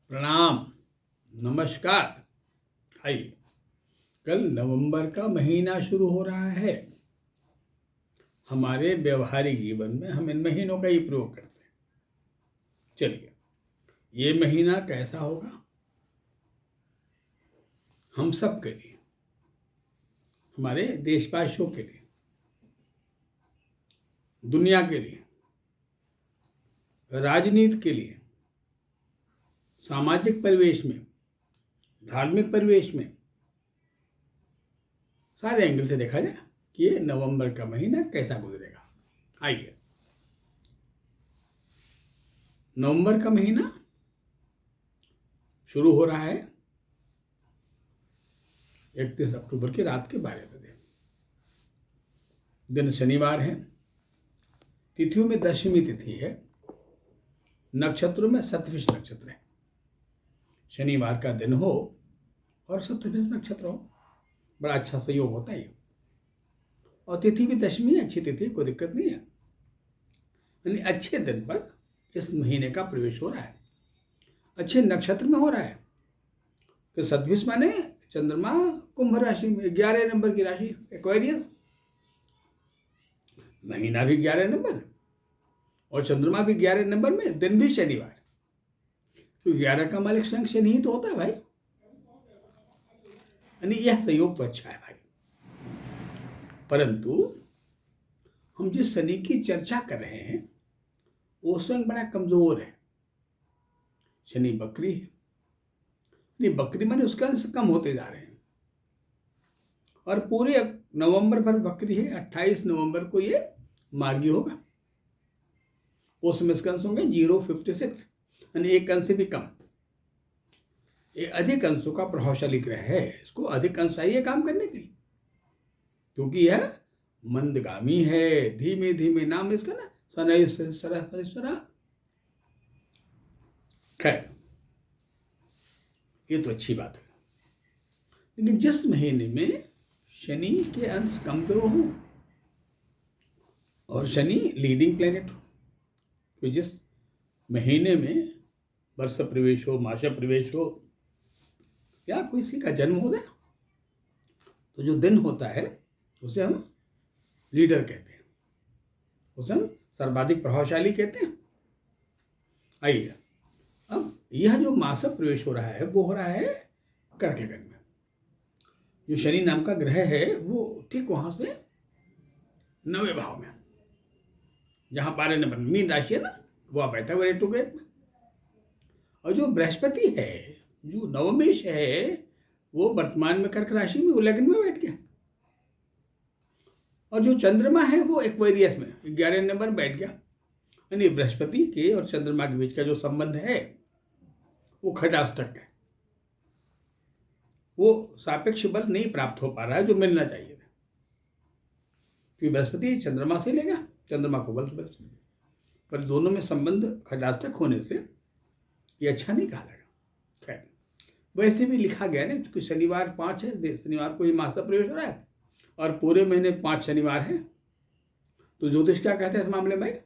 प्रणाम। नमस्कार। आइए, कल नवंबर का महीना शुरू हो रहा है। हमारे व्यवहारिक जीवन में हम इन महीनों का ही प्रयोग करते हैं। चलिए, ये महीना कैसा होगा हम सब के लिए, हमारे देशवासियों के लिए, दुनिया के लिए, राजनीति के लिए, सामाजिक परिवेश में, धार्मिक परिवेश में, सारे एंगल से देखा जाए कि ये नवंबर का महीना कैसा गुजरेगा। आइए, नवंबर का महीना शुरू हो रहा है 31 अक्टूबर की रात के 12 बजे। दिन शनिवार है। तिथियों में दशमी तिथि है। नक्षत्रों में सतभिष नक्षत्र है। शनिवार का दिन हो और सतभिष नक्षत्र हो, बड़ा अच्छा संयोग होता है। और तिथि भी दशमी है, अच्छी तिथि, कोई दिक्कत नहीं है। यानी अच्छे दिन पर इस महीने का प्रवेश हो रहा है, अच्छे नक्षत्र में हो रहा है। तो सतभिष माने चंद्रमा कुंभ राशि में 11 नंबर की राशि एक्वेरियस, महीना भी 11 नंबर और चंद्रमा भी 11 नंबर में, दिन भी शनिवार। तो 11 का मालिक संग शनि ही तो होता है भाई। यानी यह संयोग तो अच्छा है भाई। परंतु हम जिस शनि की चर्चा कर रहे हैं वो स्वयं बड़ा कमजोर है। शनि बकरी है। नहीं, बकरी माने उसका अंश कम होते जा रहे हैं और पूरे नवंबर भर बकरी है। 28 नवंबर को ये माघी होगा। उसमें इसका अंश होंगे 0.56, यानी एक अंश से भी कम। ये अधिक अंशों का प्रभावशाली ग्रह है। इसको अधिक अंश चाहिए काम करने के लिए, क्योंकि यह मंदगामी है, धीमे धीमे। नाम इसका ना शनैश्चरः। खैर, ये तो अच्छी बात है। लेकिन जिस महीने में शनि के अंश कमजोर हो और शनि लीडिंग प्लेनेट हो, तो जिस महीने में वर्ष प्रवेश हो, मास प्रवेश हो या किसी का जन्म हो जाए, तो जो दिन होता है उसे हम लीडर कहते हैं, उसे हम सर्वाधिक प्रभावशाली कहते हैं। आइए, अब यह जो मास प्रवेश हो रहा है वो हो रहा है कर्क लगन में। जो शनि नाम का ग्रह है वो ठीक वहां से 9वें भाव में, जहां 12 नंबर मीन राशि है ना, वह बैठा हुआ रेट्रोग्रेड में। और जो बृहस्पति है, जो नवमेश है, वो वर्तमान में कर्क राशि में, वो लग्न में बैठ गया। और जो चंद्रमा है वो एक्वेरियस में 11 नंबर में बैठ गया। यानी बृहस्पति के और चंद्रमा के बीच का जो संबंध है वो खटाष्टक है। वो सापेक्ष बल नहीं प्राप्त हो पा रहा है जो मिलना चाहिए था। क्योंकि बृहस्पति चंद्रमा से लेगा, चंद्रमा को बल से बृहस्पति, पर दोनों में संबंध खटाष्टक होने से ये अच्छा नहीं कहा लगा। खैर, वैसे भी लिखा गया ना, क्योंकि शनिवार 5 है, शनिवार को ही मास प्रवेश हो रहा है और पूरे महीने 5 शनिवार है। तो ज्योतिष क्या कहते हैं इस मामले में?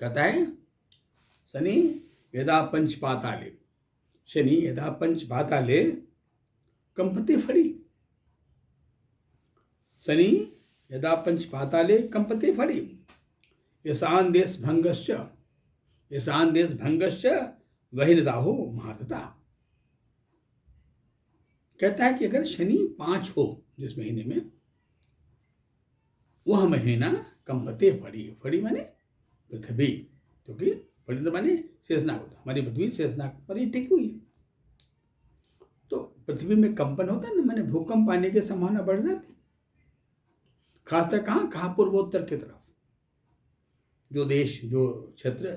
कहता है शनि यदा पंच पाताले, शनि यदा पंच पाताले कंपते फड़ी। शनि यदा पंच पाताले कंपते फड़ी, ईशान देश भंगश्च, ईशान देश भंगश्च वहिर्दाहो महातता। कहता है कि अगर शनि 5 हो जिस महीने में, वह महीना कंपते फड़ी, फड़ी माने पृथ्वी, क्योंकि फड़ी तो माने शेषनाग होता, हमारी पृथ्वी शेषनाग पर ही टिकी हुई है। तो पृथ्वी में कंपन होता है ना, माने भूकंप आने की संभावना बढ़ जाती। खासकर कहाँ पूर्वोत्तर की तरफ, जो देश, जो क्षेत्र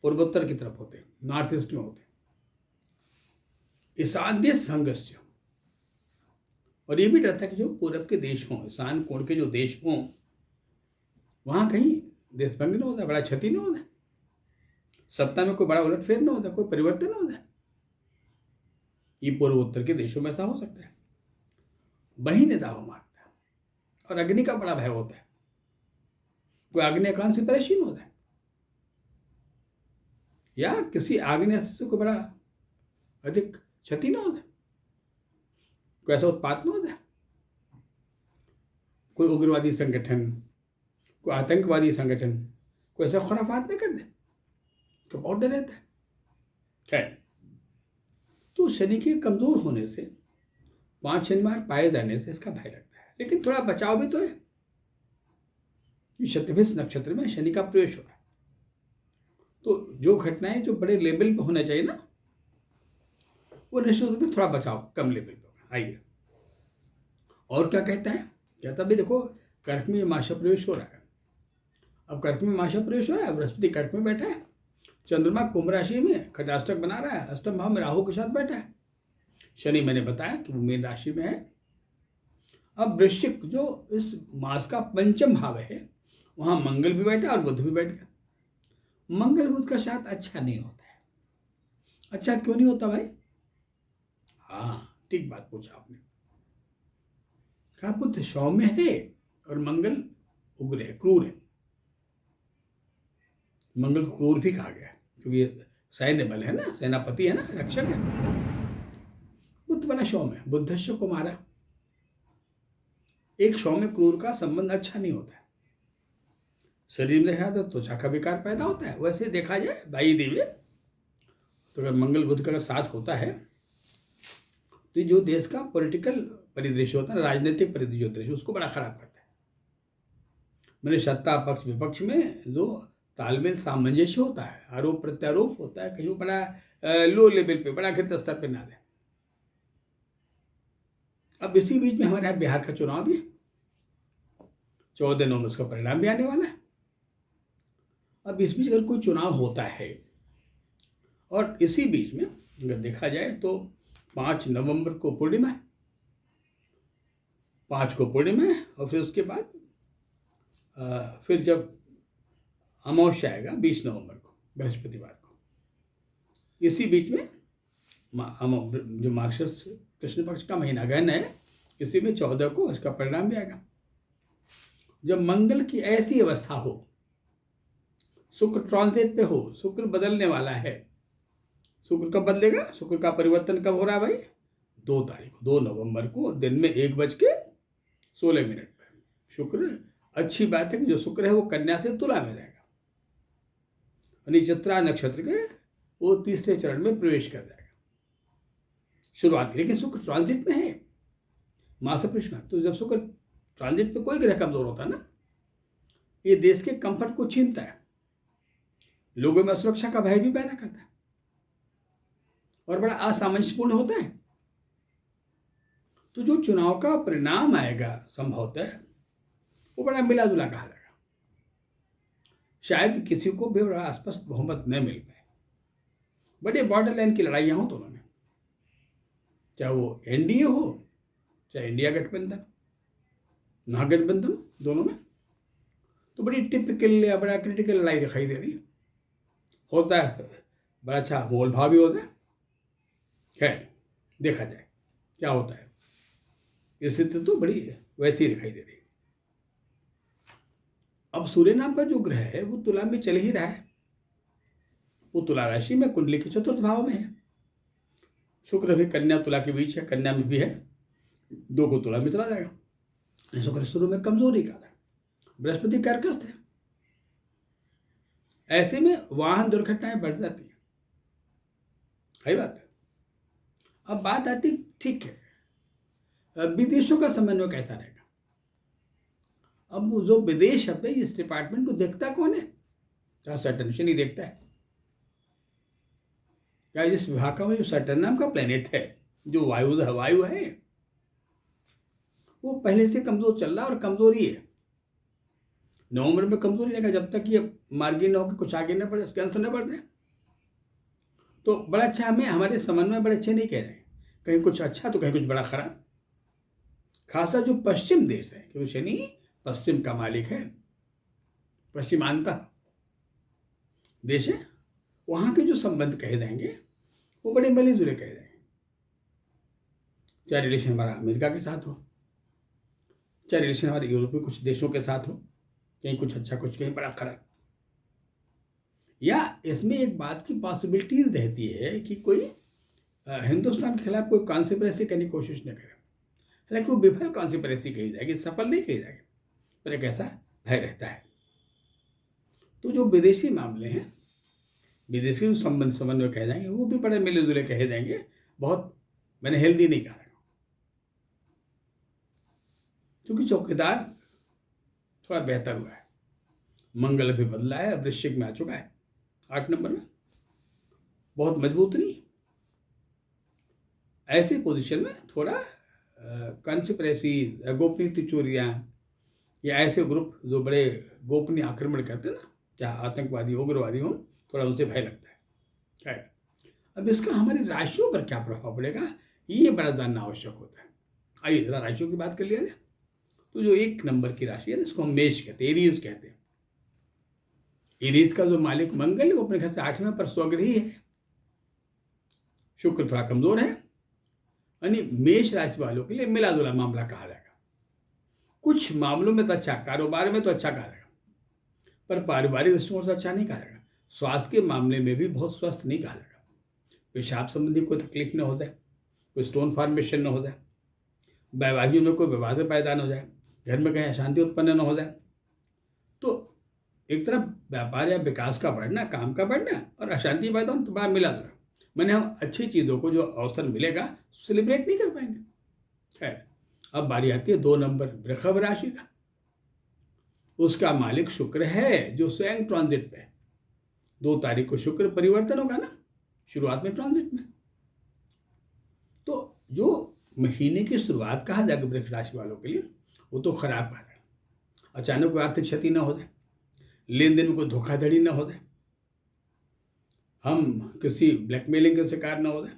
पूर्वोत्तर की तरफ होते, नॉर्थ ईस्ट में होते। ईशान देश भंगश्च, और ये भी डरता है कि जो पूरब के देश हों, ईशान कोण के जो देश हों, वहां कहीं देशभंग न हो जाए, बड़ा क्षति न हो जाए, सत्ता में कोई बड़ा उलटफेर न हो जाए, कोई परिवर्तन न हो जाए। ये पूर्वोत्तर के देशों में ऐसा हो सकता है। वही निदाह मारता है और अग्नि का बड़ा भय होता है। कोई आग्नेयकांत से परेशान हो जाए या किसी आग्नेय से कोई बड़ा अधिक क्षति ना हो जाए, कोई ऐसा उत्पात ना हो जाए, कोई उग्रवादी संगठन, कोई आतंकवादी संगठन, कोई ऐसा खुराफात नहीं कर दे तो बहुत डर रहता है। खैर, तो शनि के कमजोर होने से, 5 शनिवार पाए जाने से इसका भय लगता है, लेकिन थोड़ा बचाव भी तो है कि शतभिष नक्षत्र में शनि का प्रवेश हो रहा है। तो जो घटनाएं जो बड़े लेवल पे होना चाहिए ना, वो निश्चित रूप में थोड़ा बचाव कम लेवल पे होगा। आइए और क्या कहता है, कहता भी देखो कर्क में माशा प्रवेश हो रहा है। अब कर्क में माशा प्रवेश हो रहा है, बृहस्पति कर्क में बैठा है, चंद्रमा कुंभ राशि में खटाष्टक बना रहा है, अष्टम भाव में राहु के साथ बैठा है, शनि मैंने बताया कि वो मीन राशि में है। अब वृश्चिक जो इस मास का पंचम भाव है, वहां मंगल भी बैठा और बुध भी बैठ गया। मंगल बुध का साथ अच्छा नहीं होता है। अच्छा क्यों नहीं होता भाई? हाँ, ठीक बात पूछा आपने। कहा बुध सौम्य है और मंगल उग्र है, क्रूर है। मंगल को क्रूर भी कहा गया है क्योंकि ये सैन्य बल है ना, सेनापति है ना, रक्षक है। बुध बड़ा सौम्य है, बुद्धस्य को मारा। एक सौम्य क्रूर का संबंध अच्छा नहीं होता है। शरीर में देखा तो त्वचा का विकार पैदा होता है। वैसे देखा जाए भाई देवी, तो अगर मंगल बुध का अगर साथ होता है तो जो देश का पॉलिटिकल परिदृश्य होता है, राजनीतिक परिदृश्य, उसको बड़ा खराब करता है। मैंने सत्ता पक्ष विपक्ष में जो तालमेल सामंजस्य होता है, आरोप प्रत्यारोप होता है, कहीं बड़ा लो लेवल पे, बड़ा घृत स्तर पे ना दे। अब इसी बीच में हमारे यहाँ बिहार का चुनाव भी है, 14 नवंबर उसका परिणाम भी आने वाला है। अब इस बीच अगर कोई चुनाव होता है और इसी बीच में अगर देखा जाए तो 5 नवंबर को पूर्णिमा है, 5 को पूर्णिमा है, और फिर उसके बाद फिर जब अमावस्या आएगा 20 नवंबर को, बृहस्पतिवार को, इसी बीच में जो मार्गशीर्ष कृष्ण पक्ष का महीना गहन है, इसी में 14 को इसका परिणाम भी आएगा। जब मंगल की ऐसी अवस्था हो, शुक्र ट्रांजिट पे हो, शुक्र बदलने वाला है। शुक्र कब बदलेगा? शुक्र का परिवर्तन कब हो रहा है भाई? 2 तारीख को, 2 नवंबर को दिन में 1:16 पर। शुक्र, अच्छी बात है कि जो शुक्र है वो कन्या से तुला में रहेगा, चित्रा नक्षत्र के वो तीसरे चरण में प्रवेश कर जाएगा शुरुआत की। लेकिन शुक्र ट्रांजिट में है मास में, तो जब शुक्र ट्रांजिट में कोई ग्रह कमजोर होता है ना, ये देश के कंफर्ट को छीनता है, लोगों में असुरक्षा का भय भी पैदा करता है और बड़ा असामंजस्यपूर्ण होता है। तो जो चुनाव का परिणाम आएगा संभवतः वो बड़ा मिला जुला कहा जाएगा। शायद किसी को भी बड़ा स्पष्ट बहुमत न मिल पाए। बड़े बॉर्डर लाइन की लड़ाइयां हो दोनों में, चाहे वो एनडीए हो चाहे इंडिया गठबंधन, महागठबंधन, दोनों में तो बड़ी टिपिकल या बड़ा क्रिटिकल लड़ाई दिखाई दे रही है। होता है बड़ा अच्छा मोल भाव भी होता है। खैर, देखा जाए क्या होता है। स्थिति तो बड़ी वैसी ही दिखाई दे रही है। अब सूर्य नाम का जो ग्रह है वो तुला में चल ही रहा है। वो तुला राशि में कुंडली के 4th भाव में है। शुक्र भी कन्या तुला के बीच है, कन्या में भी है, 2 को तुला में चला जाएगा। शुक्र शुरू में कमजोरी का था, बृहस्पति कर्कस्थ है। ऐसे में वाहन दुर्घटनाएं बढ़ जाती है, सही बात है। अब बात आती, ठीक है, विदेशों का समन्वय कैसा रहेगा? अब वो जो विदेश शब्द है, इस डिपार्टमेंट को देखता कौन है? जहाँ सैटर्न, शनि देखता है क्या? जिस विभाग का जो सैटर्न नाम का प्लेनेट है, जो वायु है, वो पहले से कमजोर चल रहा है और कमजोरी है। नवंबर में कमजोरी रहेगा जब तक ये मार्गी न होकर कुछ आगे न बढ़े, कैंसर न बढ़ जाए। तो बड़ा अच्छा, हमें हमारे समन्वय बड़े अच्छे नहीं कह रहे हैं, कहीं कुछ अच्छा तो कहीं कुछ बड़ा खराब। खासा जो पश्चिम देश है, क्योंकि शनि पश्चिम का मालिक है, पश्चिमांता देश है, वहां के जो संबंध कहे जाएंगे वो बड़े मिले जुले कहे जाएंगे। चाहे रिलेशन हमारा अमेरिका के साथ हो, चाहे रिलेशन हमारे यूरोपीय कुछ देशों के साथ हो, कहीं कुछ अच्छा कुछ कहीं बड़ा खराब। या इसमें एक बात की पॉसिबिलिटीज रहती है कि कोई हिंदुस्तान के खिलाफ कोई कॉन्स्पिरेसी करने की कोशिश न करे, हालांकि वो विफल कॉन्स्पिरेसी कही जाएगी, सफल नहीं कही जाएगी, पर एक ऐसा भय रहता है। तो जो विदेशी मामले हैं, विदेशी जो संबंध में कहे जाएंगे, वो भी बड़े मिले जुले कहे जाएंगे, बहुत मैंने हेल्दी नहीं कहा, क्योंकि चौकीदार थोड़ा बेहतर हुआ है, मंगल भी बदला है, वृश्चिक में आ चुका है 8 नंबर में, बहुत मजबूत नहीं। ऐसी पोजीशन में थोड़ा कॉन्स्पिरेसी, गोपनीय तिचोरियाँ या ऐसे ग्रुप जो बड़े गोपनीय आक्रमण करते हैं ना, चाहे आतंकवादी उग्रवादी हो, थोड़ा उनसे भय लगता है। खैर, अब इसका हमारी राशियों पर क्या प्रभाव पड़ेगा, ये बड़ा जानना आवश्यक होता है। आइए जरा राशियों की बात कर लिया जाए। तो जो 1 नंबर की राशि है ना, इसको हम मेष कहते हैं, एरीज कहते हैं। एरीज का जो मालिक मंगल है, वो अपने घर से 8वें पर स्वग्रही है, शुक्र थोड़ा कमजोर है, यानी मेष राशि वालों के लिए मिला जुला मामला कहा जाएगा। कुछ मामलों में तो अच्छा, कारोबार में तो अच्छा कहा जाएगा, पर पारिवारिक दृष्टिकोण से अच्छा नहीं कहा जाएगा। स्वास्थ्य के मामले में भी बहुत स्वस्थ नहीं कहा जाएगा। पेशाब संबंधी कोई तकलीफ न हो जाए, कोई स्टोन फॉर्मेशन न हो जाए, वैवाहिक में कोई विवाद पैदा न हो जाए, घर में कहीं अशांति उत्पन्न न हो जाए। तो एक तरफ व्यापार या विकास का बढ़ना, काम का बढ़ना, और अशांति पैदा होना, तो बड़ा मिला जुला। मैंने हम अच्छी चीज़ों को जो अवसर मिलेगा सेलिब्रेट नहीं कर पाएंगे। खैर, अब बारी आती है 2 नंबर वृषभ राशि का। उसका मालिक शुक्र है, जो स्वयं ट्रांजिट पे है। 2 तारीख को शुक्र परिवर्तन होगा ना, शुरुआत में ट्रांजिट में। तो जो महीने की शुरुआत कहा जाएगा वृषभ राशि वालों के लिए, वो तो खराब है। अचानक कोई आर्थिक क्षति ना हो जाए, लेन देन में कोई धोखाधड़ी ना हो जाए, हम किसी ब्लैकमेलिंग के शिकार ना हो जाए।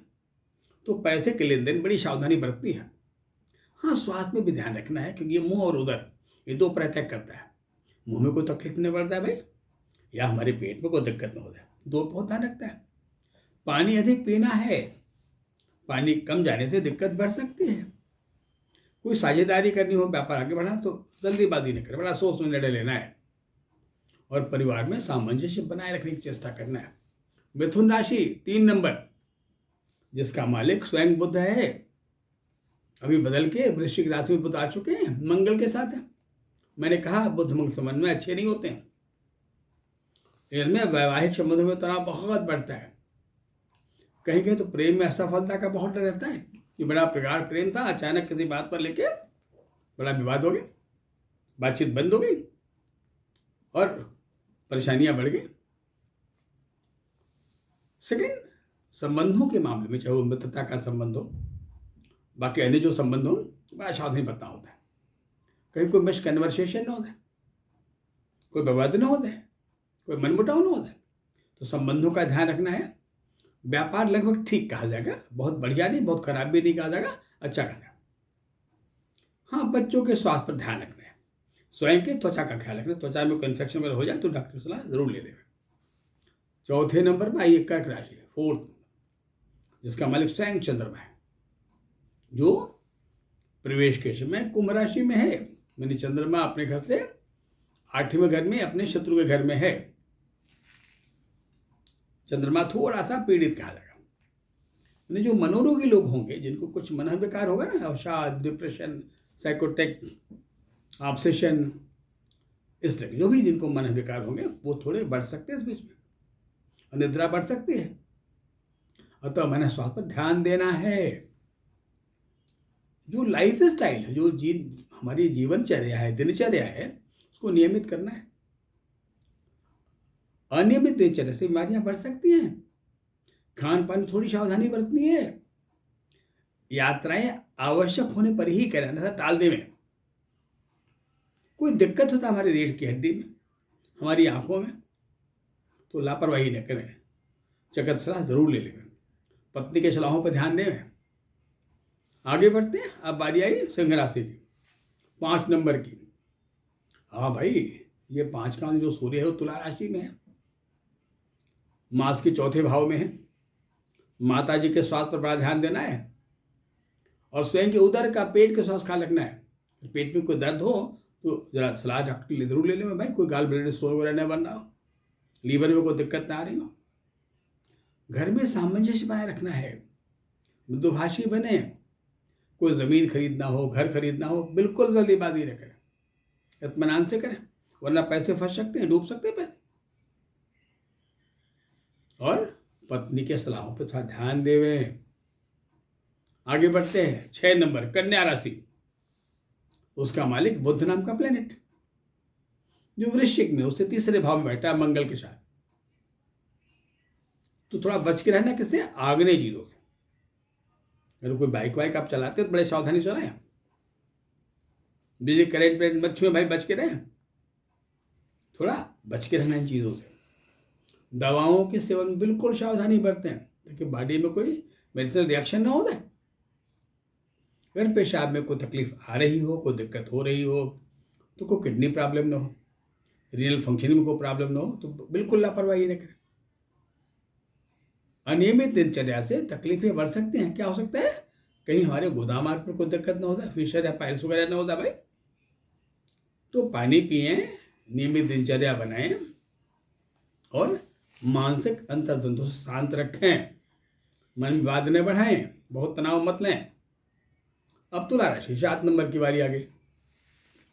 तो पैसे के लेन देन बड़ी सावधानी बरतनी है। हाँ, स्वास्थ्य में भी ध्यान रखना है, क्योंकि ये मुंह और उदर, ये 2 पर अटैक करता है। मुंह में कोई तकलीफ नहीं बढ़ता है भाई, या हमारे पेट में कोई दिक्कत ना हो जाए, 2 बहुत ध्यान रखता है। पानी अधिक पीना है, पानी कम जाने से दिक्कत बढ़ सकती है। कोई साझेदारी करनी हो, व्यापार आगे बढ़ाना, तो जल्दीबाजी नहीं करे, बड़ा सोच समझ निर्णय लेना है, और परिवार में सामंजस्य बनाए रखने की चेष्टा करना है। मिथुन राशि 3 नंबर, जिसका मालिक स्वयं बुध है, अभी बदल के वृश्चिक राशि में बुध आ चुके हैं, मंगल के साथ है। मैंने कहा बुध मंगल संबंध में अच्छे नहीं होते हैं, इनमें वैवाहिक संबंधों में तनाव बहुत बढ़ता है। कहीं कहीं तो प्रेम में असफलता का बहुत डर रहता है कि बड़ा प्रगाढ़ प्रेम था, अचानक किसी बात पर लेके बड़ा विवाद हो गया, बातचीत बंद हो गई और परेशानियां बढ़ गई। सेकेंड, संबंधों के मामले में, चाहे वो मित्रता का संबंध हो, बाकी अन्य जो संबंध हो, बड़ा सावधानी बरतना होता है। कहीं कोई मिस कन्वर्सेशन ना हो जाए, कोई विवाद ना हो जाए, कोई मनमुटाव ना हो जाए। तो संबंधों का ध्यान रखना है। व्यापार लगभग ठीक कहा जाएगा, बहुत बढ़िया नहीं, बहुत खराब भी नहीं कहा जाएगा, अच्छा कहा जाएगा। हाँ, बच्चों के स्वास्थ्य पर ध्यान रखना है, स्वयं के त्वचा का ख्याल रखना, त्वचा में कोई इन्फेक्शन वगैरह हो जाए तो डॉक्टर की सलाह जरूर ले लेना। 4थे नंबर पर आइए कर्क राशि, 4th, जिसका मालिक स्वयं चंद्रमा है, जो प्रवेश के समय कुंभ राशि में है। मैंने चंद्रमा अपने घर से 8वें घर में, अपने शत्रु के घर में है। चंद्रमा थोड़ा सा पीड़ित कहा जाएगा। यानी जो मनोरोगी लोग होंगे, जिनको कुछ मन विकार होगा ना, अवसाद, डिप्रेशन, साइकोटेक, ऑब्सेशन, इस तरह जो भी जिनको मन विकार होंगे, वो थोड़े बढ़ सकते हैं इस बीच में, और निद्रा बढ़ सकती है। अतः मैंने स्वास्थ्य पर ध्यान देना है। जो लाइफ स्टाइल है, जो हमारी जीवनचर्या है, दिनचर्या है, उसको नियमित करना है। अनियमित दिनचर्या से बीमारियां बढ़ सकती हैं। खान पान थोड़ी सावधानी बरतनी है। यात्राएं आवश्यक होने पर ही करें, ऐसा टाल दें। कोई दिक्कत होता है हमारी रीढ़ की हड्डी में, हमारी आंखों में, तो लापरवाही न करें, चिकित्सक सलाह जरूर ले लें। पत्नी के सलाहों पर ध्यान दें। आगे बढ़ते हैं। अब बारी आई सिंह राशि की, 5 नंबर की। हाँ भाई, ये 5 का जो सूर्य है वो तुला राशि में है, मास के 4थे भाव में है। माता जी के स्वास्थ्य पर बड़ा ध्यान देना है, और स्वयं के उदर का, पेट के स्वास्थ्य ख्याल रखना है। पेट में कोई दर्द हो तो जरा सलाह डॉक्टर के लिए जरूर ले लें भाई, कोई गाल ब्लड स्टोन वगैरह न बन रहा हो, लीवर में कोई दिक्कत ना आ रही हो। घर में सामंजस्य बनाए रखना है। मृदुभाषी बने, कोई ज़मीन खरीदना हो, घर खरीदना हो, बिल्कुल जल्दीबाजी न करें, इत्मीनान से करें, वरना पैसे फंस सकते हैं, डूब सकते हैं पैसे। और पत्नी के सलाहों पर थोड़ा ध्यान देवें। आगे बढ़ते हैं। 6 नंबर, कन्या राशि। उसका मालिक बुध नाम का प्लेनेट, जो वृश्चिक में, उससे तीसरे भाव में बैठा है मंगल के साथ। तो थोड़ा बच के रहना किससे? आग्नेय चीजों से। अगर कोई बाइक वाइक आप चलाते हो तो बड़े सावधानी चलाएं। बिजली करंट मत छुए भाई, बच के रहें, थोड़ा बच के रहना इन चीज़ों से। दवाओं के सेवन में बिल्कुल सावधानी बरतें ताकि बॉडी में कोई मेडिसिनल रिएक्शन ना हो जाए। अगर पेशाब में कोई तकलीफ आ रही हो, कोई दिक्कत हो रही हो, तो कोई किडनी प्रॉब्लम ना हो, रीनल फंक्शनिंग में कोई प्रॉब्लम ना हो, तो बिल्कुल लापरवाही न करें। अनियमित दिनचर्या से तकलीफें बढ़ सकती हैं। क्या हो सकता है? कहीं हमारे गोदाम मार्ग पर कोई दिक्कत ना हो जाए, फिशर या पाइल्स वगैरह ना हो जाए भाई। तो पानी पिएं, नियमित दिनचर्या बनाएं और मानसिक अंतर्द्वंद्वों से शांत रखें। मन विवाद न बढ़ाएं, बहुत तनाव मत लें। अब तुला राशि, 7 नंबर की बारी आ गई,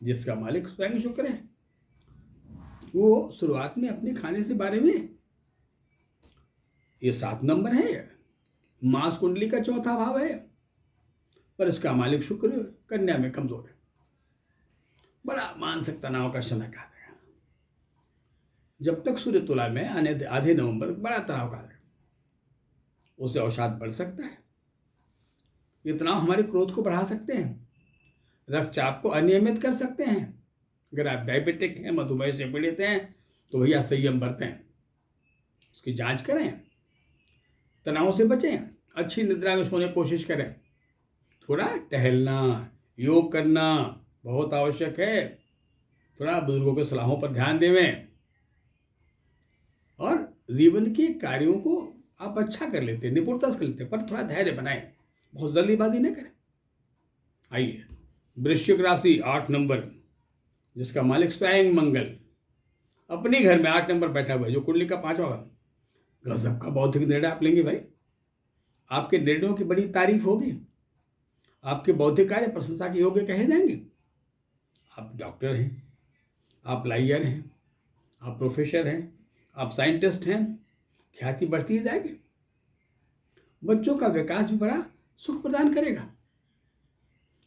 जिसका मालिक स्वयं शुक्र है। वो शुरुआत में अपने खाने से बारे में, ये 7 नंबर है, मास कुंडली का चौथा भाव है, पर इसका मालिक शुक्र कन्या में कमजोर है। बड़ा मानसिक तनाव का समय कहा गया। जब तक सूर्य तुला में आधे नवंबर बड़ा तनाव कहा गया, उससे अवसाद बढ़ सकता है। ये तनाव हमारे क्रोध को बढ़ा सकते हैं, रक्तचाप को अनियमित कर सकते हैं। अगर आप डायबिटिक हैं, मधुमेह से पीड़ित हैं, तो भैया संयम बरतें, उसकी जांच करें, तनाव से बचें, अच्छी निद्रा में सोने की कोशिश करें, थोड़ा टहलना, योग करना बहुत आवश्यक है, थोड़ा बुजुर्गों के सलाहों पर ध्यान देवें, और जीवन के कार्यों को आप अच्छा कर लेते हैं, निपुणता से कर लेते हैं, पर थोड़ा धैर्य बनाएं, बहुत जल्दीबाजी न करें। आइए, वृश्चिक राशि, 8 नंबर, जिसका मालिक स्वयं मंगल अपने घर में 8 नंबर बैठा हुआ है, जो कुंडली का 5वां भाव। गजब का बौद्धिक निर्णय आप लेंगे भाई, आपके निर्णयों की बड़ी तारीफ होगी, आपके बौद्धिक कार्य प्रशंसा के योग्य कहे जाएंगे। आप डॉक्टर हैं, आप लॉयर हैं, आप प्रोफेसर हैं, आप साइंटिस्ट हैं, ख्याति बढ़ती ही जाएगी। बच्चों का विकास भी बड़ा सुख प्रदान करेगा।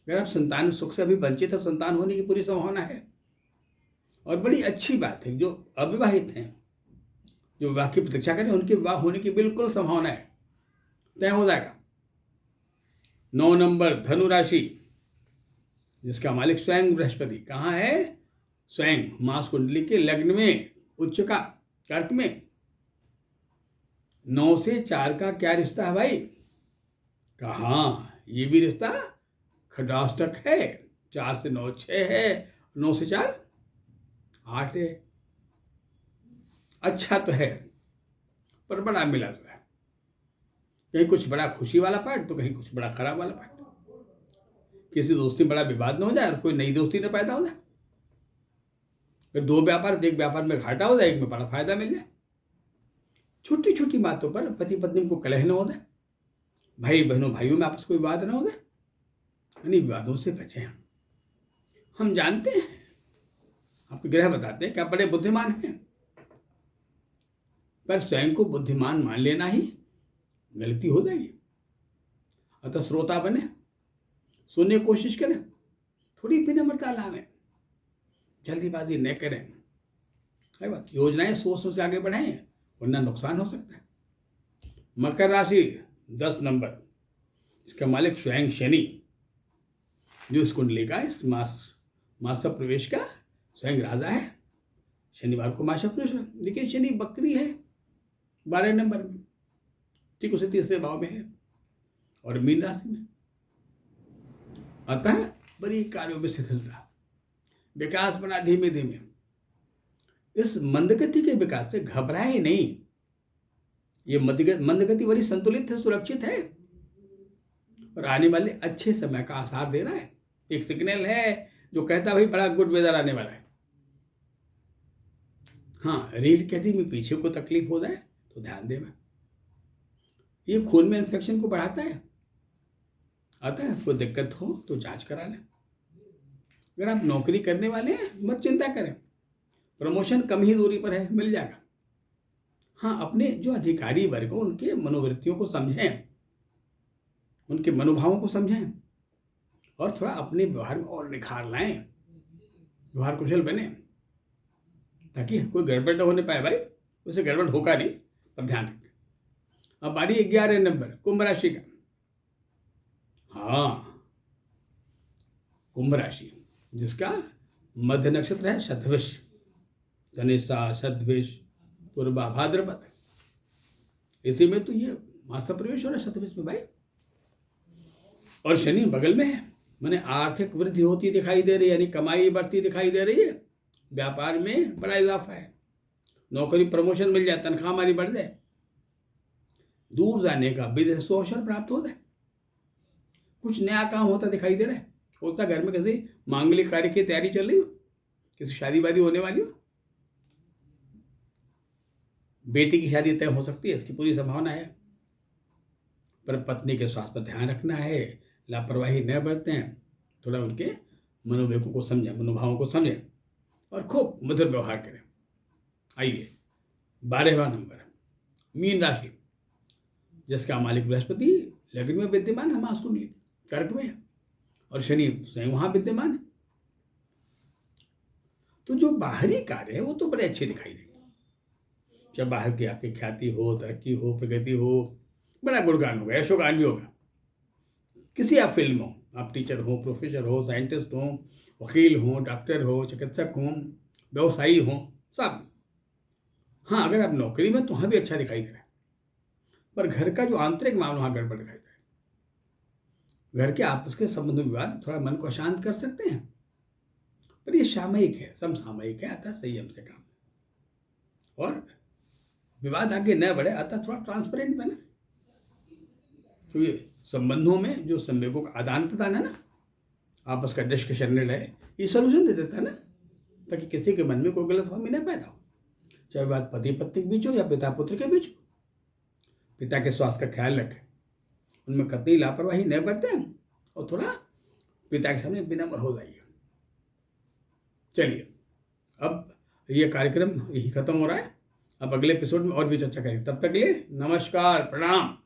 अगर आप संतान सुख से अभी वंचित है, संतान होने की पूरी संभावना है। और बड़ी अच्छी बात है, जो अविवाहित हैं, जो विवाह की प्रतीक्षा करें, उनके विवाह होने की बिल्कुल संभावना है, तय हो जाएगा। 9 नंबर, धनु राशि, जिसका मालिक स्वयं बृहस्पति कहाँ है? स्वयं मास कुंडली के लग्न में, उच्च का कर्क में। 9 से 4 का क्या रिश्ता है भाई? कहाँ, ये भी रिश्ता खटाष्टक है। 4 से 9 6 है, 9 से 4 8 है। अच्छा तो है, पर बड़ा मिला जुला है। कहीं कुछ बड़ा खुशी वाला पार्ट, तो कहीं कुछ बड़ा खराब वाला पार्ट। किसी दोस्ती में बड़ा विवाद न हो जाए और कोई नई दोस्ती न पैदा हो जाए। फिर 2 व्यापार, तो एक व्यापार में घाटा हो जाए, एक में बड़ा फायदा मिल जाए। छोटी छोटी बातों पर पति पत्नी को कलह न हो जाए, भाई बहनों भाइयों में आपस में विवाद न हो जाए, यानी विवादों से बचें। हम जानते हैं, आपके ग्रह बताते हैं कि आप बड़े बुद्धिमान हैं, पर स्वयं को बुद्धिमान मान लेना ही गलती हो जाएगी। अतः श्रोता बने, सुनने की कोशिश करें, थोड़ी विनम्रता लावें, जल्दीबाजी न करें, है बात। योजनाएं सोच से आगे बढ़ाएं, वरना नुकसान हो सकता है। मकर राशि, 10 नंबर, इसका मालिक स्वयं शनि, जो इस कुंडली का, इस मास प्रवेश का स्वयं राजा है। शनिवार को मास प्रवेश, लेकिन शनि बकरी है 12 नंबर में, ठीक उसे तीसरे भाव में है और मीन राशि में। अतः बड़ी कार्यों में शिथिलता, विकास बना धीमे धीमे। इस मंदगति के विकास से घबराए नहीं। ये मंदगति बड़ी संतुलित है, सुरक्षित है और आने वाले अच्छे समय का आसार दे रहा है। एक सिग्नल है जो कहता है भाई बड़ा गुड वेदर आने वाला है। हाँ, रीढ़ की हड्डी में पीछे को तकलीफ हो जाए तो ध्यान देना। ये खून में इन्फेक्शन को बढ़ाता है, आता है। कोई दिक्कत हो तो जांच करा लें। अगर आप नौकरी करने वाले हैं मत चिंता करें, प्रमोशन कम ही दूरी पर है, मिल जाएगा। हाँ, अपने जो अधिकारी वर्ग हो उनके मनोवृत्तियों को समझें, उनके मनोभावों को समझें और थोड़ा अपने व्यवहार में और निखार लाएं, व्यवहार कुशल बने, ताकि कोई गड़बड़ न होने पाए। भाई उसे गड़बड़ होगा नहीं, पर ध्यान रखें। अब बारी 11 नंबर कुंभ राशि का। हाँ, कुंभ राशि जिसका मध्य नक्षत्र है शतभिष, धनिष्ठा, शतभिष, पूर्वा, भाद्रपद, इसी में तो ये मासा प्रवेश हो रहा है शतभिष में भाई। और शनि बगल में है, माने आर्थिक वृद्धि होती दिखाई दे रही है, यानी कमाई बढ़ती दिखाई दे रही है, व्यापार में बड़ा इजाफा है, नौकरी प्रमोशन मिल जाए, तनख्वाह हमारी बढ़ जाए, दूर जाने का विदेश अवसर प्राप्त होता है, कुछ नया काम होता दिखाई दे रहा है। होता घर में किसी मांगलिक कार्य की तैयारी चल रही हो, किसी शादी वादी होने वाली हो, बेटी की शादी तय हो सकती है, इसकी पूरी संभावना है। पर पत्नी के स्वास्थ्य पर ध्यान रखना है, लापरवाही न बरतें, थोड़ा उनके मनोवेगों को समझें, मनोभावों को समझें और खूब मधुर व्यवहार करें। आइए 12वां नंबर मीन राशि, जिसका मालिक बृहस्पति लग्न में विद्यमान है, मास कुंडली कर्क में, और शनि स्वयं वहां विद्यमान है। तो जो बाहरी कार्य है वो तो बड़े अच्छे दिखाई देंगे, जब बाहर की आपकी ख्याति हो, तरक्की हो, प्रगति हो, बड़ा गुणगान होगा, यशोगान भी होगा। किसी आप फील्ड में हो, आप टीचर हो, प्रोफेसर हो, साइंटिस्ट हो, वकील हो, डॉक्टर हो, चिकित्सक हो, व्यवसायी हो, सब। हाँ, अगर आप नौकरी में तो वहाँ भी अच्छा दिखाई दे रहा है, पर घर का जो आंतरिक मामला वहाँ गड़बड़ दिखाई दे रहा है। घर के आपस के संबंध विवाद थोड़ा मन को अशांत कर सकते हैं, पर ये सामयिक है, समसामयिक है, अतः संयम से काम, और विवाद आगे न बढ़े, अतः थोड़ा ट्रांसपेरेंट बने। तो ये संबंधों में जो संवेगों का आदान प्रदान है ना, आपस का डिस्कशन निर्णय, ये सोल्यूशन दे देता है ना, ताकि किसी के मन में कोई गलतफहमी न पैदा हो, चाहे बात पति पत्नी के बीच हो या पिता पुत्र के बीच हो। पिता के स्वास्थ्य का ख्याल रखें, उनमें कतई लापरवाही न बरतें, और थोड़ा पिता के सामने विनम्र हो जाइए। चलिए, अब ये कार्यक्रम यही खत्म हो रहा है, अब अगले एपिसोड में और भी चर्चा करेंगे। तब तक के लिए नमस्कार, प्रणाम।